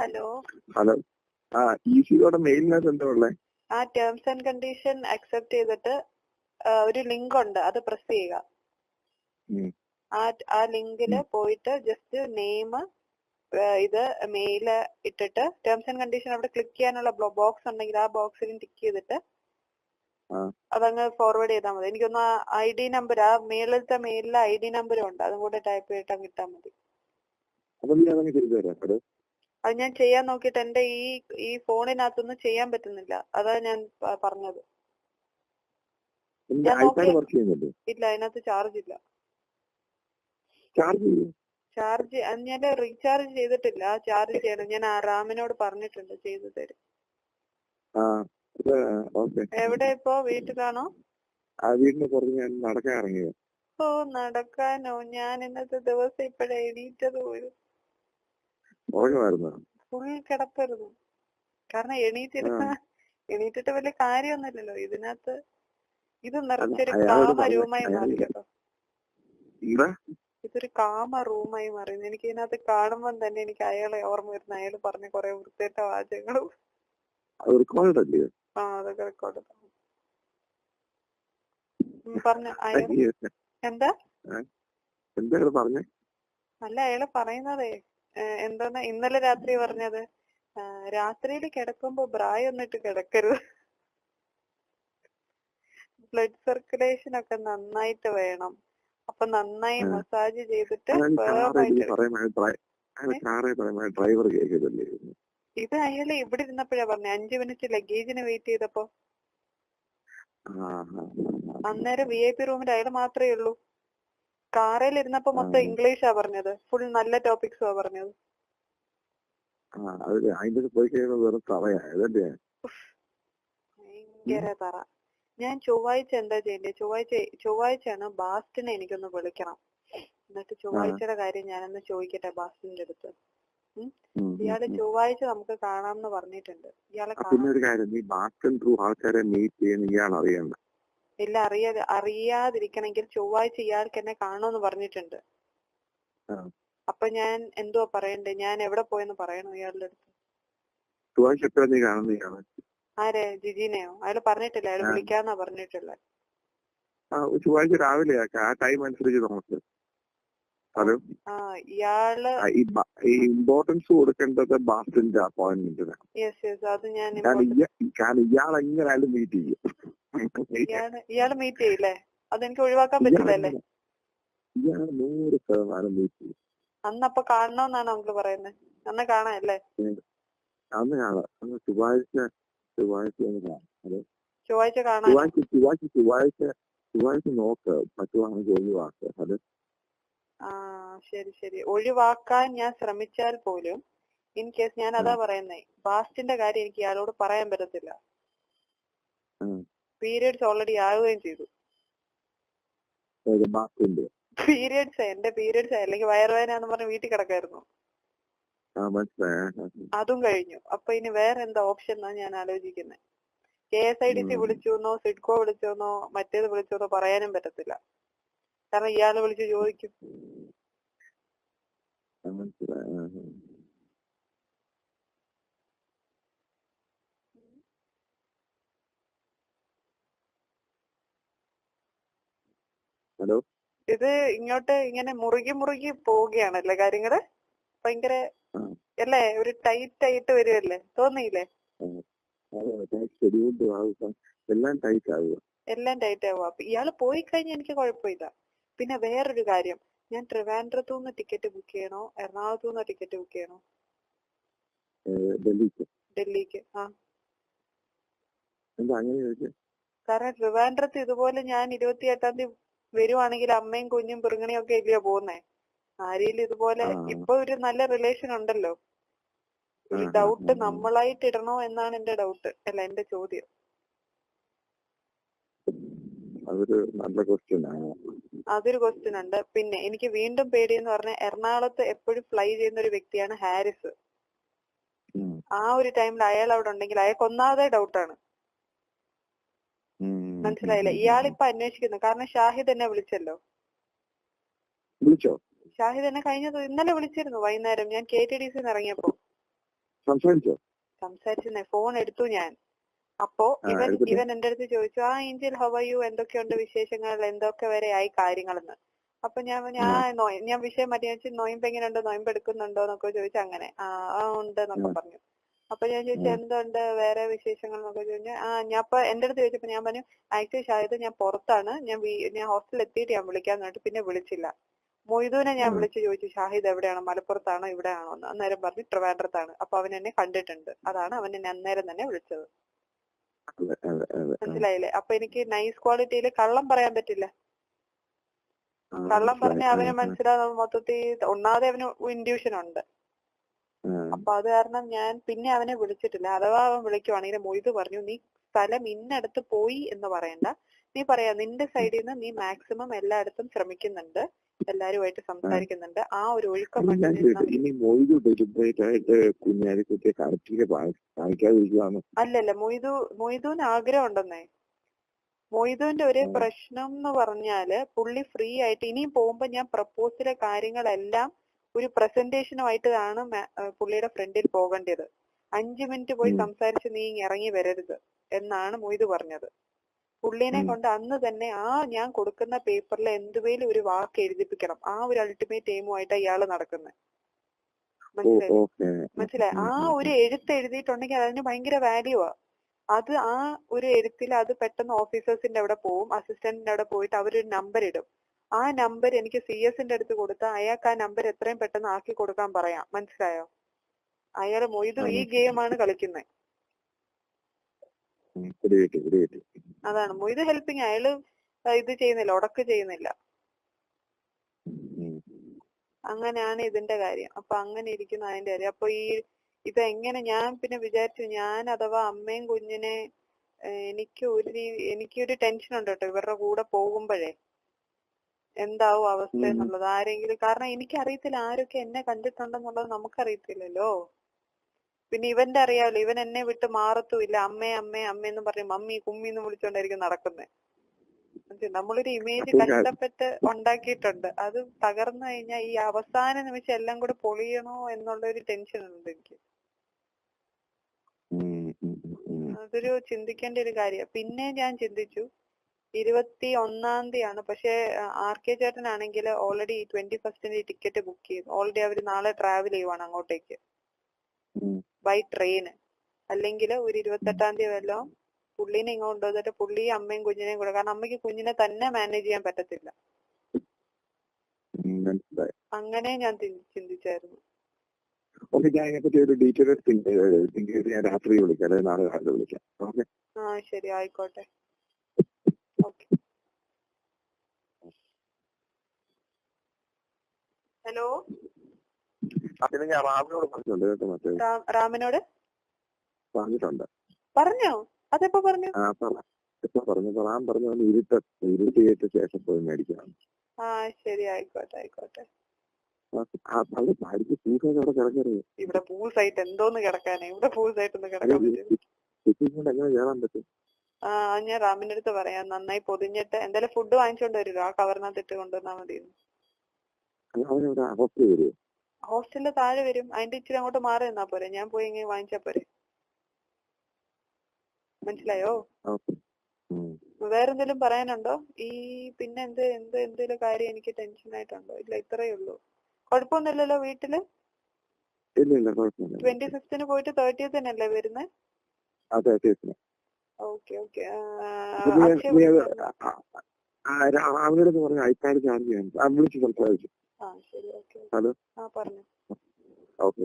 Hello. Hello. ഈസിയോടെ മെയിലിനകത്ത് എന്താ ഉള്ളേ? ആ ടേംസ് ആൻഡ് കണ്ടീഷൻ അക്സെപ്റ്റ് ചെയ്തിട്ട് ഒരു ലിങ്ക് ഉണ്ട്, അത് പ്രസ് ചെയ്യുക. ആ ലിങ്കില് പോയിട്ട് ജസ്റ്റ് നെയിം ഇത് മെയില് ഇട്ടിട്ട് ടേംസ് ആൻഡ് കണ്ടീഷൻ അവിടെ ക്ലിക്ക് ചെയ്യാനുള്ള ബോക്സ് ഉണ്ടെങ്കിൽ ആ ബോക്സിലും ടിക്ക് ചെയ്തിട്ട് അതങ്ങ് ഫോർവേഡ് ചെയ്താൽ മതി. എനിക്കൊന്ന് ID നമ്പർ, ആ മേളിലത്തെ മെയിലിലെ ID നമ്പറും ഉണ്ട്, അതും കൂടെ ടൈപ്പ് ചെയ്തിട്ട് അങ്ങ് ഇട്ടാൽ മതി. അത് ഞാൻ ചെയ്യാൻ നോക്കിയിട്ട് എന്റെ ഈ ഫോണിനകത്തൊന്നും ചെയ്യാൻ പറ്റുന്നില്ല, അതാ ഞാൻ പറഞ്ഞത്. ഇല്ല, അതിനകത്ത് ചാർജ് ഇല്ല. ചാർജ് ഞാൻ റീചാർജ് ചെയ്തിട്ടില്ല, ചാർജ് ചെയ്യണം. ഞാൻ റാമിനോട് പറഞ്ഞിട്ടുണ്ട്, ചെയ്തു തരും. എവിടെ ഇപ്പോ? വീട്ടിലാണോ? ഓ, നടക്കാനോ? ഞാൻ ഇന്നത്തെ ദിവസം ഇപ്പഴേ എണീറ്റത് പോലും. ഫുൾ കിടപ്പരുത്. കാരണം എണീറ്റിട്ട് വലിയ കാര്യമൊന്നുമില്ലല്ലോ ഇതിനകത്ത്. ഇത് നിറച്ചൊരു കാമ റൂമായി മാറി കേട്ടോ. ഇതൊരു കാമ റൂമായി മാറി. എനിക്ക് ഇതിനകത്ത് കാണുമ്പോൾ തന്നെ എനിക്ക് അയാളെ ഓർമ്മ വരുന്ന, അയാൾ പറഞ്ഞ കുറെ വൃത്തികെട്ട വാചകങ്ങളും. അതൊക്കെ റെക്കോർഡ് പറഞ്ഞ എന്താ അല്ല, അയാള് പറയുന്നതേ എന്താ ഇന്നലെ രാത്രി പറഞ്ഞത്, രാത്രിയിൽ കിടക്കുമ്പോ ബ്രായ് ഒന്നിട്ട് കിടക്കരുത്, ബ്ലഡ് സർക്കുലേഷൻ ഒക്കെ നന്നായിട്ട് വേണം, അപ്പൊ നന്നായി മസാജ് ചെയ്തിട്ട്. ഇത് അയാള് ഇവിടെ ഇരുന്നപ്പോഴാ പറഞ്ഞ, 5 മിനിറ്റ് ലഗേജിന് വെയിറ്റ് ചെയ്തപ്പോ. അന്നേരം VIP റൂമിൽ അയാൾ മാത്രമേ ഉള്ളൂ. കാറിൽ ഇരുന്നപ്പോ മൊത്തം ഇംഗ്ലീഷാ പറഞ്ഞത്, ഫുൾ നല്ല ടോപ്പിക്സാ പറഞ്ഞത്. ഭയങ്കര തറ. ഞാൻ ചൊവ്വാഴ്ച എന്താ ചെയ്യണ്ടേ? ചൊവ്വാഴ്ചയാണ് ബാസ്റ്റിനെ എനിക്കൊന്ന് വിളിക്കണം. എന്നിട്ട് ചൊവ്വാഴ്ചയുടെ കാര്യം ഞാനൊന്ന് ചോദിക്കട്ടെ ബാസ്റ്റിന്റെ അടുത്ത്. ഇയാള് ചൊവ്വാഴ്ച നമുക്ക് കാണാമെന്ന് പറഞ്ഞിട്ടുണ്ട്. ഇയാളെ ഇല്ല, അറിയാതിരിക്കണമെങ്കിൽ ചൊവ്വാഴ്ച ഇയാൾക്ക് എന്നെ കാണുമെന്ന് പറഞ്ഞിട്ടുണ്ട്. അപ്പൊ ഞാൻ എന്തുവാ പറയണ്ടേ? ഞാൻ എവിടെ പോയെന്ന് പറയണോ ഇയാളുടെ അടുത്ത്? ആരെ? ജിജിനെയോ? അയാള് പറഞ്ഞിട്ടില്ല, അയാൾ വിളിക്കാന്നാ പറഞ്ഞിട്ടുള്ളത്. ചൊവ്വാഴ്ച രാവിലെ ആ ടൈം അനുസരിച്ച് നമുക്ക്. ഹലോ. ഇമ്പോർട്ടൻസ് കൊടുക്കേണ്ടത് ബാസ്റ്റിന്റെ അപ്പോയിന്റ്മെന്റിന്. അത് ഞാൻ ഇയാൾ എങ്ങനെയാലും മീറ്റ് ചെയ്യും. ഇയാള് മീറ്റ് ചെയ്യില്ലേ? അതെനിക്ക് ഒഴിവാക്കാൻ പറ്റില്ലല്ലേ? ഇയാൾ 100% മീറ്റ് ചെയ്യും. അന്നപ്പൊ കാണണമെന്നാണ് അങ്കിള് പറയുന്നത്. അന്ന് കാണാല്ലേ? അന്ന് കാണാം. ചൊവ്വാഴ്ച കാണാം. ചൊവ്വാഴ്ച നോക്ക്, പറ്റുവാണെങ്കിൽ ഒഴിവാക്ക്. അത് ശരി. ഒഴിവാക്കാൻ ഞാൻ ശ്രമിച്ചാൽ പോലും ഇൻ കേസ്, ഞാൻ അതാ പറയുന്നേ, ബാസ്റ്റിന്റെ കാര്യം എനിക്ക് ഇയാളോട് പറയാൻ പറ്റത്തില്ല. പീരിയഡ്സ് ഓൾറെഡി ആവുകയും ചെയ്തു. എന്റെ പീരിയഡ്സ് അല്ലെങ്കിൽ വയറുവേദന പറഞ്ഞ് വീട്ടിൽ കിടക്കായിരുന്നു. അതും കഴിഞ്ഞു. അപ്പൊ ഇനി വേറെ എന്താ ഓപ്ഷൻ എന്നാ ഞാൻ ആലോചിക്കുന്നത്. KSIDC വിളിച്ചോന്നോ, സിഡ്കോ വിളിച്ചോന്നോ, മറ്റേത് വിളിച്ചോന്നോ പറയാനും പറ്റത്തില്ല. കാരണം ഇയാള് വിളിച്ച് ചോദിക്കും. ഹലോ. ഇത് ഇങ്ങോട്ട് ഇങ്ങനെ മുറുകി പോവുകയാണല്ലേ കാര്യങ്ങള്? ഭയങ്കര അല്ലേ? ഒരു ടൈറ്റ് ആയിട്ട് വരുമല്ലേ? തോന്നിയില്ലേ? എല്ലാം ടൈറ്റ് ആവുക. അപ്പൊ ഇയാള് പോയി കഴിഞ്ഞാൽ എനിക്ക് കുഴപ്പമില്ല. പിന്നെ വേറൊരു കാര്യം, ഞാൻ ട്രിവാൻഡ്രത്തുനിന്ന് ടിക്കറ്റ് ബുക്ക് ചെയ്യണോ എറണാകുളത്തുനിന്ന് ടിക്കറ്റ് ബുക്ക് ചെയ്യണോ? ഡൽഹിക്ക്. കാരണം ട്രിവാൻഡ്രത്ത് ഇതുപോലെ ഞാൻ 28-ാം തീയതി വരുവാണെങ്കിൽ അമ്മയും കുഞ്ഞും പിറുങ്ങണിയും ഒക്കെ ഇല്ലയോ പോകുന്നേ. ആരെയും ഇതുപോലെ ഇപ്പൊ ഒരു നല്ല റിലേഷൻ ഉണ്ടല്ലോ. ഒരു ഡൗട്ട് നമ്മളായിട്ട് ഇടണോ എന്നാണ് എന്റെ ഡൗട്ട്, അല്ല എന്റെ ചോദ്യം. അതൊരു ക്വസ്റ്റ്യൻ ഉണ്ട്. പിന്നെ എനിക്ക് വീണ്ടും പേടിയെന്ന് പറഞ്ഞാൽ, എറണാകുളത്ത് എപ്പോഴും ഫ്ലൈ ചെയ്യുന്ന ഒരു വ്യക്തിയാണ് ഹാരിസ്. ആ ഒരു ടൈമിൽ അയാൾ അവിടെ ഉണ്ടെങ്കിൽ അയാൾക്ക് ഒന്നാമതേ ഡൗട്ടാണ്. മനസ്സിലായില്ല? ഇയാളിപ്പോ അന്വേഷിക്കുന്നു. കാരണം ഷാഹിദ് എന്നെ വിളിച്ചല്ലോ. ഷാഹിദ് എന്നെ ഇന്നലെ വിളിച്ചിരുന്നു വൈകുന്നേരം, ഞാൻ KTDC ഇറങ്ങിയപ്പോ. സംസാരിച്ചോ? സംസാരിച്ചെന്നേ, ഫോൺ എടുത്തു ഞാൻ. അപ്പോ ഇവൻ എന്റെ അടുത്ത് ചോദിച്ചു, ഏഞ്ചൽ ഹൗ ആർ യു, എന്തൊക്കെയുണ്ട് വിശേഷങ്ങൾ, എന്തൊക്കെ വരെ ആയി കാര്യങ്ങളെന്ന്. അപ്പൊ ഞാൻ വിഷയം മാറ്റി വെച്ച്, നൊയമ്പ് എങ്ങനെയുണ്ട്, നൊയമ്പ് എടുക്കുന്നുണ്ടോ എന്നൊക്കെ ചോദിച്ചു. അങ്ങനെ ഉണ്ട് എന്നൊക്കെ പറഞ്ഞു. അപ്പൊ ഞാൻ ചോദിച്ചു എന്തുണ്ട് വേറെ വിശേഷങ്ങൾ എന്നൊക്കെ ചോദിച്ചു. ഞാൻ ഇപ്പൊ എന്റെ അടുത്ത് ചോദിച്ചപ്പോ ഞാൻ പറഞ്ഞു, ആക്ച്വലി ഷാഹിദ് ഞാൻ പുറത്താണ്, ഞാൻ ഹോസ്റ്റലിൽ എത്തിയിട്ട് ഞാൻ വിളിക്കാന്ന് പറഞ്ഞിട്ട് പിന്നെ വിളിച്ചില്ല. മൊയ്തുവിനെ ഞാൻ വിളിച്ചു ചോദിച്ചു, ഷാഹിദ് എവിടെയാണ്, മലപ്പുറത്താണോ ഇവിടെയാണോ എന്ന്. അന്നേരം പറഞ്ഞു ട്രിവാൻഡ്രത്താണ്. അപ്പൊ അവൻ എന്നെ കണ്ടിട്ടുണ്ട്, അതാണ് അവൻ എന്നെ അന്നേരം തന്നെ വിളിച്ചത്. മനസ്സിലായില്ലേ? അപ്പൊ എനിക്ക് നൈസ് ക്വാളിറ്റിയിൽ കള്ളം പറയാൻ പറ്റില്ല. കള്ളം പറഞ്ഞ അവന് മനസ്സിലാകുന്നത് മൊത്തത്തിൽ ഒന്നാമതെ അവന് ഇൻഡ്യൂഷൻ ഉണ്ട്. അപ്പൊ അത് കാരണം ഞാൻ പിന്നെ അവനെ വിളിച്ചിട്ടില്ല. അഥവാ അവൻ വിളിക്കുവാണെങ്കിൽ മൊയ്ത് പറഞ്ഞു, നീ സ്ഥലം ഇന്നടുത്ത് പോയി എന്ന് പറയണ്ട, നീ പറയാ നിന്റെ സൈഡിൽ നിന്ന് നീ മാക്സിമം എല്ലായിടത്തും ശ്രമിക്കുന്നുണ്ട്, എല്ലാരുമായിട്ട് സംസാരിക്കുന്നുണ്ട്, ആ ഒരു ഒഴുക്കം. അല്ലല്ല, മൊയ്തുവിന് ആഗ്രഹം ഉണ്ടെന്നേ. മൊയ്തുവിന്റെ ഒരു പ്രശ്നം എന്ന് പറഞ്ഞാല് പുള്ളി ഫ്രീ ആയിട്ട് ഇനിയും പോകുമ്പോ ഞാൻ പ്രപ്പോസിലെ കാര്യങ്ങളെല്ലാം ഒരു പ്രസന്റേഷനുമായിട്ടാണ് പുള്ളിയുടെ ഫ്രണ്ടിൽ പോകേണ്ടത്. 5 മിനിറ്റ് പോയി സംസാരിച്ച് നീ ഇറങ്ങി വരരുത് എന്നാണ് മൊയ്തു പറഞ്ഞത്. പുള്ളിനെ കൊണ്ട് അന്ന് തന്നെ ഞാൻ കൊടുക്കുന്ന പേപ്പറിൽ എന്തുവേലും ഒരു വാക്ക് എഴുതിപ്പിക്കണം. ആ ഒരു അൾട്ടിമേറ്റ് എയിമുമായിട്ടാണ് ഇയാള് നടക്കുന്നത്. മനസ്സിലായി? ആ ഒരു എഴുത്ത് എഴുതിയിട്ടുണ്ടെങ്കിൽ അതിന് ഭയങ്കര വാല്യൂവാ. അത് ആ ഒരു എഴുത്തിൽ അത് പെട്ടെന്ന് ഓഫീസേഴ്സിന്റെ അവിടെ പോവും, അസിസ്റ്റന്റിന്റെ അവിടെ പോയിട്ട് അവരൊരു നമ്പർ ഇടും. ആ നമ്പർ എനിക്ക് CS-ന്റെ അടുത്ത് കൊടുത്താൽ അയാൾക്ക് ആ നമ്പർ എത്രയും പെട്ടെന്ന് ആക്കി കൊടുക്കാൻ പറയാം. മനസ്സിലായോ? അയാള് മൊയ്തു ഈ ഗെയിമാണ് കളിക്കുന്നത്. അതാണ് മൊയ്തു ഹെൽപ്പിങ്. അയാള് ഇത് ചെയ്യുന്നില്ല, ഉടക്ക് ചെയ്യുന്നില്ല. അങ്ങനെയാണ് ഇതിന്റെ കാര്യം. അപ്പൊ അങ്ങനെ ഇരിക്കുന്ന അതിന്റെ കാര്യം. അപ്പൊ ഇതെങ്ങനെ ഞാൻ പിന്നെ വിചാരിച്ചു, ഞാൻ അഥവാ അമ്മയും കുഞ്ഞിനെ എനിക്കൊരു ടെൻഷൻ ഉണ്ട് കേട്ടോ, ഇവരുടെ കൂടെ പോകുമ്പോഴേ എന്താവും അവസ്ഥ എന്നുള്ളത്. ആരെങ്കിലും, കാരണം എനിക്കറിയത്തില്ല ആരൊക്കെ എന്നെ കണ്ടിട്ടുണ്ടെന്നുള്ളത് നമുക്കറിയത്തില്ലല്ലോ. പിന്നെ ഇവന്റെ അറിയാമല്ലോ, ഇവൻ എന്നെ വിട്ട് മാറത്തുമില്ല. അമ്മേ അമ്മേ അമ്മയെന്ന് പറഞ്ഞ് മമ്മി കുമ്മി എന്ന് വിളിച്ചോണ്ടായിരിക്കും നടക്കുന്നത്. നമ്മളൊരു ഇമേജ് കഷ്ടപ്പെട്ട് ഉണ്ടാക്കിയിട്ടുണ്ട്, അത് തകർന്നു കഴിഞ്ഞാൽ ഈ അവസാന നിമിഷം എല്ലാം കൂടെ പൊളിയണോ എന്നുള്ള ഒരു ടെൻഷൻ ഉണ്ട് എനിക്ക്. അതൊരു ചിന്തിക്കേണ്ട ഒരു കാര്യം. പിന്നെ ഞാൻ ചിന്തിച്ചു 21-ാം തീയതിയാണ്, പക്ഷെ RK ചേട്ടനാണെങ്കിൽ ഓൾറെഡി 21st ടിക്കറ്റ് ബുക്ക് ചെയ്തു. ഓൾറെഡി അവര് നാളെ ട്രാവൽ ചെയ്യുവാണ് അങ്ങോട്ടേക്ക് ബൈ ട്രെയിന്. അല്ലെങ്കിൽ ഒരു 28-ാം തീയതി വല്ലതും പുള്ളീനെ ഇങ്ങോട്ട് കൊണ്ടുവന്നിട്ട് പുള്ളി അമ്മയും കുഞ്ഞിനെയും കൂടെ, കാരണം അമ്മയ്ക്ക് കുഞ്ഞിനെ തന്നെ മാനേജ് ചെയ്യാൻ പറ്റത്തില്ല. അങ്ങനെ ഞാൻ ചിന്തിച്ചായിരുന്നു. ശരി, ആയിക്കോട്ടെ. ഓക്കെ. ഹലോ, റാമിനോട് പറഞ്ഞിട്ടുണ്ട്. പറഞ്ഞോ? അതെപ്പോ പറഞ്ഞു? ഇരുട്ടിയിട്ട് ശേഷം പോയി മേടിക്കണം. ശരി, ആയിക്കോട്ടെ ആയിക്കോട്ടെ. ഇവിടെ പൂൾ സൈറ്റ് എന്തോന്ന് കിടക്കാനേ, ഇവിടെ പൂൾ സൈറ്റ് ഒന്ന് കിടക്കാൻ പറ്റും. ഞാൻ റാമിന്റെ അടുത്ത് പറയാം, നന്നായി പൊതിഞ്ഞിട്ട് എന്തായാലും ഫുഡ് വാങ്ങിച്ചോണ്ട് വരുമല്ലോ, ആ കവറിനകത്ത് ഇട്ട് കൊണ്ടുവന്നാൽ മതി. ഹോസ്റ്റലിന്റെ താഴെ വരും, അതിന്റെ ഇച്ചിരി അങ്ങോട്ട് മാറി നിന്നാ പോരെ, ഞാൻ പോയി ഇങ്ങനെ വാങ്ങിച്ചാ പോരെ. മനസ്സിലായോ? വേറെന്തെങ്കിലും പറയാനുണ്ടോ? പിന്നെ എന്തെങ്കിലും കാര്യം എനിക്ക് ടെൻഷൻ ആയിട്ടുണ്ടോ? ഇല്ല, ഇത്രയേ ഉള്ളൂ. കുഴപ്പമൊന്നുമില്ലല്ലോ വീട്ടില്? 25th പോയിട്ട് 30th അല്ലേ വരുന്നത്? Okay okay. രാവിലെ പറഞ്ഞു ഐപാഡ് ചാർജ് ചെയ്യാൻ വിളിച്ചു സംസാരിച്ചു. ശരി, ഓക്കെ. ഹലോ, പറഞ്ഞു. ഓക്കെ.